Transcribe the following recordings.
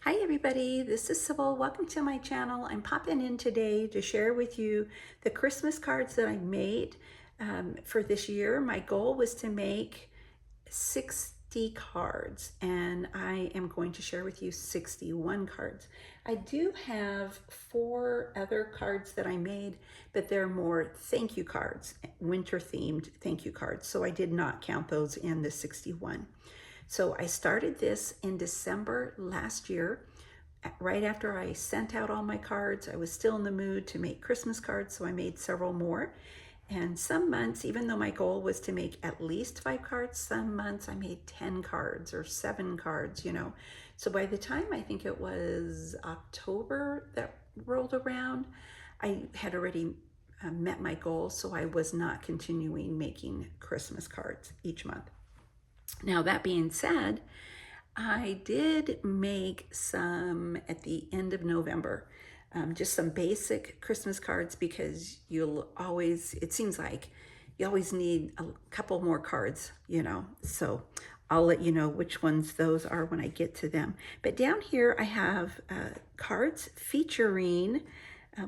Hi everybody, this is Sybil. Welcome to my channel. I'm popping in today to share with you the Christmas cards that I made for this year. My goal was to make 60 cards and I am going to share with you 61 cards. I do have 4 other cards that I made, but they're more thank you cards, winter themed thank you cards. So I did not count those in the 61. So I started this in December last year. Right after I sent out all my cards, I was still in the mood to make Christmas cards, so I made several more. And some months, even though my goal was to make at least 5 cards, some months I made 10 cards or 7 cards, So by the time I think it was October that rolled around, I had already met my goal, so I was not continuing making Christmas cards each month. Now, that being said, I did make some at the end of November, just some basic Christmas cards because it seems like you always need a couple more cards, So I'll let you know which ones those are when I get to them. But down here I have cards featuring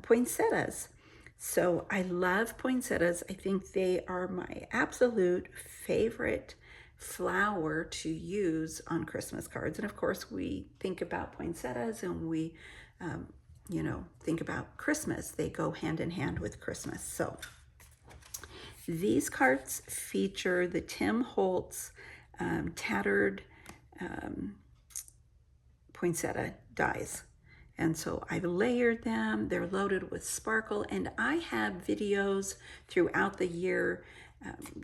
poinsettias. So I love poinsettias. I think they are my absolute favorite flower to use on Christmas cards. And of course, we think about poinsettias and we, think about Christmas. They go hand in hand with Christmas. So these cards feature the Tim Holtz tattered poinsettia dies. And so I've layered them. They're loaded with sparkle, and I have videos throughout the year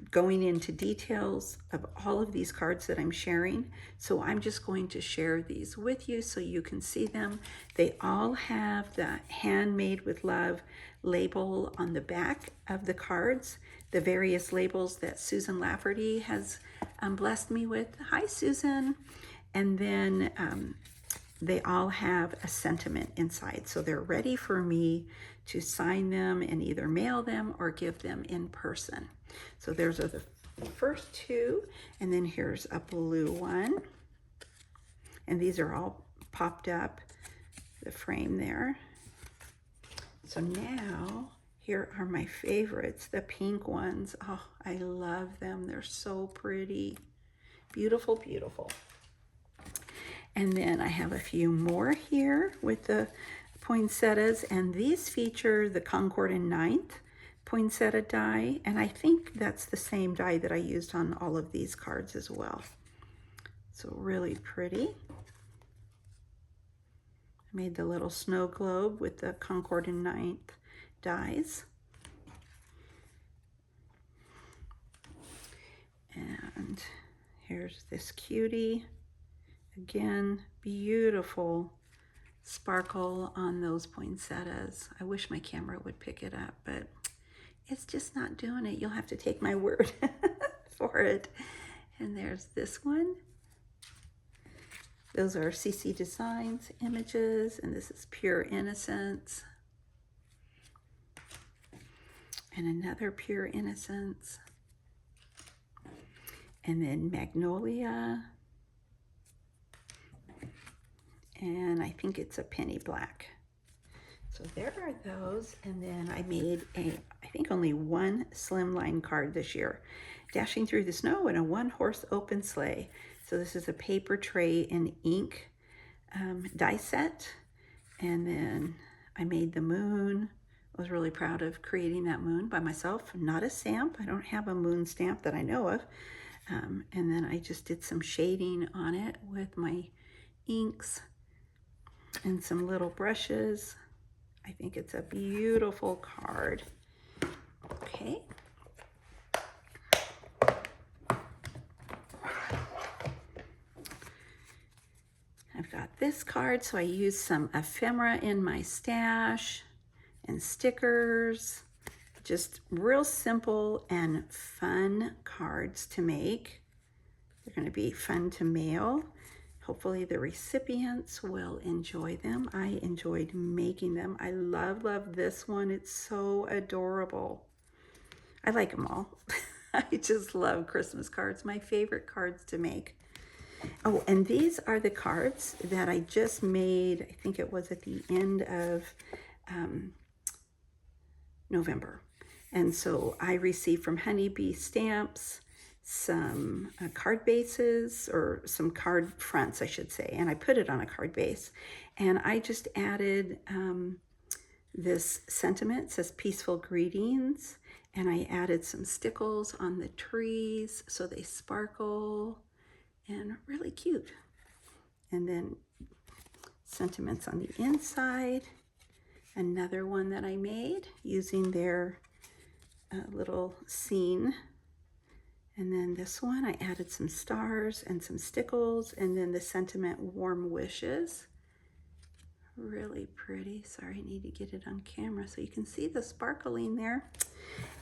going into details of all of these cards that I'm sharing. So I'm just going to share these with you so you can see them. They all have the Handmade with Love label on the back of the cards, the various labels that Susan Lafferty has blessed me with. Hi, Susan. And then they all have a sentiment inside. So they're ready for me to sign them and either mail them or give them in person. So there's the first 2, and then here's a blue one. And these are all popped up, the frame there. So now, here are my favorites, the pink ones. Oh, I love them. They're so pretty. Beautiful, beautiful. And then I have a few more here with the poinsettias, and these feature the Concord and Ninth poinsettia die, and I think that's the same die that I used on all of these cards as well. So really pretty. I made the little snow globe with the Concord and Ninth dies. And here's this cutie. Again, beautiful sparkle on those poinsettias. I wish my camera would pick it up, but it's just not doing it. You'll have to take my word for it. And there's this one. Those are CC Designs images, and this is Pure Innocence. And another Pure Innocence. And then Magnolia. And I think it's a penny black. So there are those. And then I made I think only one slimline card this year. Dashing Through the Snow in a 1-horse open sleigh. So this is a paper tray and ink die set. And then I made the moon. I was really proud of creating that moon by myself. Not a stamp. I don't have a moon stamp that I know of. And then I just did some shading on it with my inks and some little brushes. I think it's a beautiful card. Okay. I've got this card, so I used some ephemera in my stash and stickers. Just real simple and fun cards to make. They're going to be fun to mail. Hopefully the recipients will enjoy them. I enjoyed making them. I love this one. It's so adorable. I like them all. I just love Christmas cards. My favorite cards to make. Oh, and these are the cards that I just made. I think it was at the end of November. And so I received from Honeybee Stamps some card bases, or some card fronts, I should say, and I put it on a card base. And I just added this sentiment. It says peaceful greetings, and I added some stickles on the trees so they sparkle and really cute. And then sentiments on the inside. Another one that I made using their little scene. And then this one, I added some stars and some stickles, and then the sentiment warm wishes. Really pretty. Sorry, I need to get it on camera so you can see the sparkling there.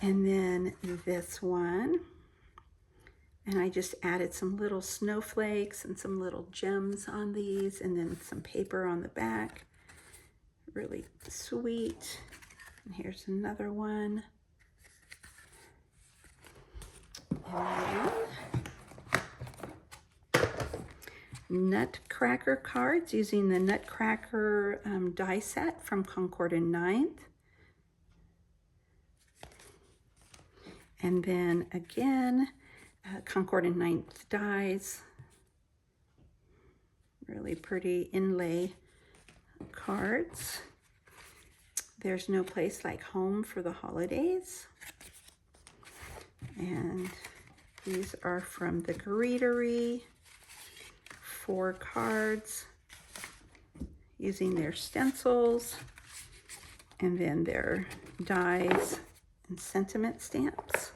And then this one, and I just added some little snowflakes and some little gems on these, and then some paper on the back. Really sweet. And here's another one. And Nutcracker cards using the Nutcracker die set from Concord and Ninth. And then again, Concord and Ninth dies. Really pretty inlay cards. There's no place like home for the holidays. And these are from the Greetery. 4 cards using their stencils, and then their dies and sentiment stamps.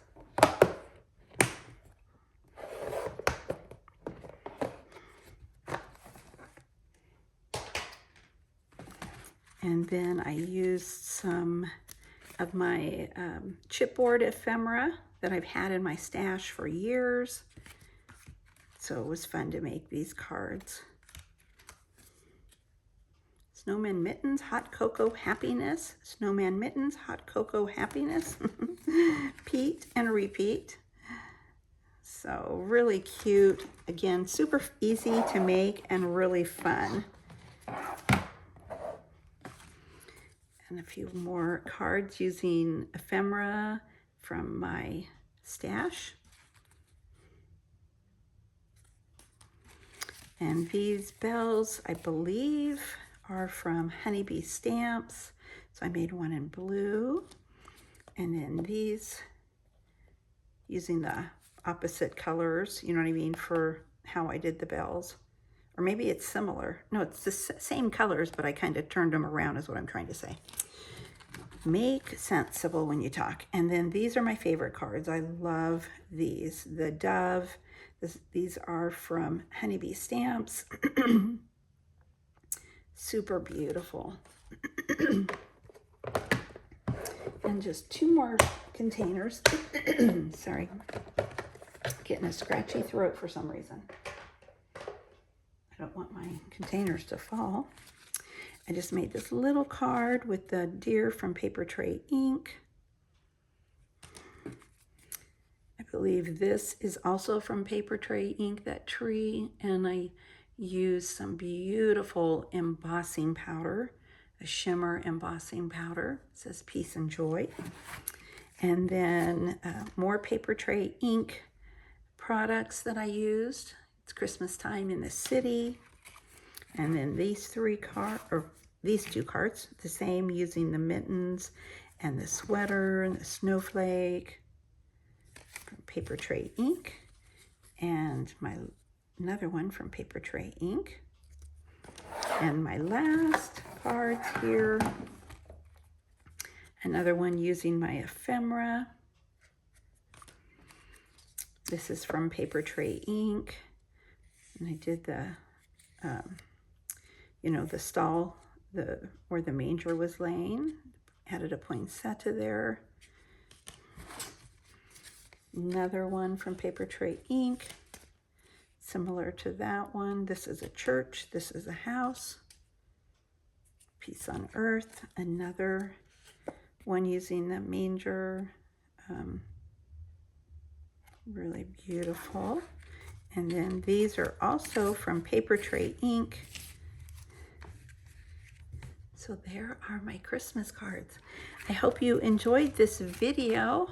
And then I used some of my chipboard ephemera that I've had in my stash for years. So it was fun to make these cards. Snowman Mittens, Hot Cocoa Happiness. Snowman Mittens, Hot Cocoa Happiness. Pete and repeat. So really cute. Again, super easy to make and really fun. And a few more cards using ephemera from my stash. And these bells, I believe, are from Honeybee Stamps. So I made one in blue. And then these, using the opposite colors, you know what I mean, for how I did the bells. Or maybe it's similar. No, it's the same colors, but I kind of turned them around is what I'm trying to say. Make sense, Sybil, when you talk. And then these are my favorite cards. I love these. The dove. These are from Honeybee Stamps. Super beautiful. And just 2 more containers. Sorry. Getting a scratchy throat for some reason. I don't want my containers to fall. I just made this little card with the deer from Paper Tray Ink. I believe this is also from Paper Tray Ink, that tree, and I used some beautiful embossing powder, a shimmer embossing powder. It says Peace and Joy. And then more Paper Tray Ink products that I used. It's Christmas time in the city. And then these 2 cards, the same, using the mittens and the sweater and the snowflake from Paper Tray Ink. And another one from Paper Tray Ink. And my last cards here, another one using my ephemera. This is from Paper Tray Ink. And I did the you know, the stall, where the manger was laying. Added a poinsettia there. Another one from Paper Tray Ink, similar to that one. This is a church, this is a house. Peace on earth. Another one using the manger. Really beautiful. And then these are also from Paper Tray Ink. So there are my Christmas cards. I hope you enjoyed this video,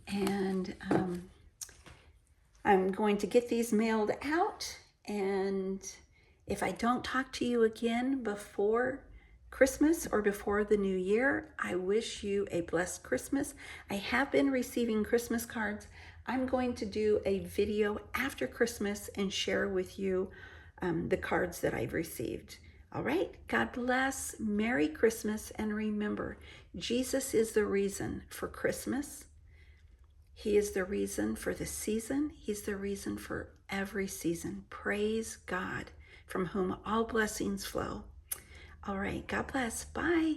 and I'm going to get these mailed out, and if I don't talk to you again before Christmas or before the new year, I wish you a blessed Christmas. I have been receiving Christmas cards. I'm going to do a video after Christmas and share with you the cards that I've received. All right, God bless, Merry Christmas, and remember, Jesus is the reason for Christmas. He is the reason for the season. He's the reason for every season. Praise God, from whom all blessings flow. All right, God bless. Bye.